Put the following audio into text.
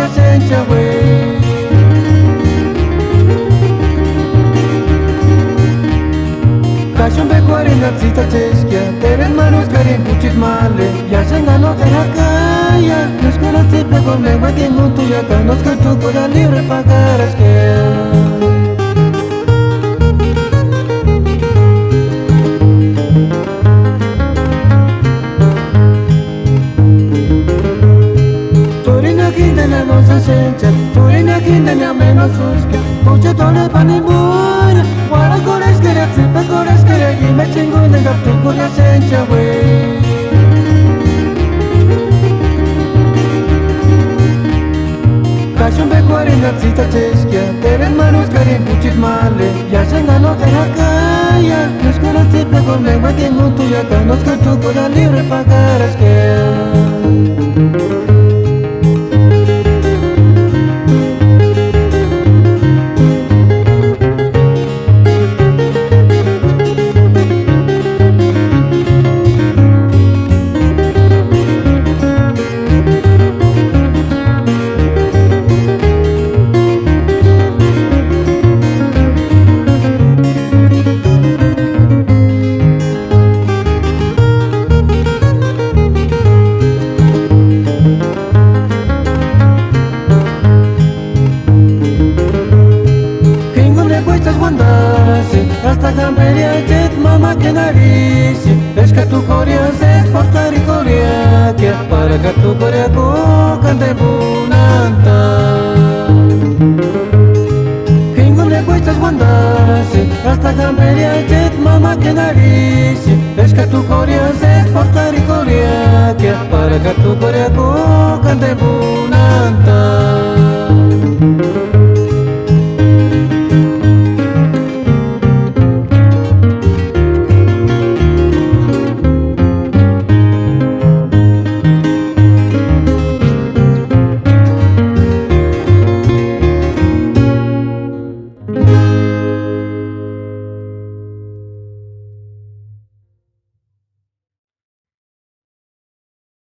la sencha wey. Cachon be cuarenta cita cheskia, teres manos karin kuchit male, ya senga no te hakaya, nos con la tipe con lengua que mutu ya ka, nos que tu cola libre pagaras que. Turina kindana menos suska, mucho tole panimura. Wala kores kere, tsipa kores kere, y me chingo en el gato con la sencha wey. Cachon be cuarenta cita cheskia, teres manos karin kuchit male, ya senga no te hakaya, nos con la tipe con lengua que mutu ya ka, nos que tu cola libre pagaras que. Hasta camperia jet mama que nariz, es que tu corea se exportar y corea que para que tu corea cante bunanta. Kingo le cuestas guandarse, hasta camperia jet mama que nariz, es que tu corea se exportar y corea que para que tu corea cante bunanta.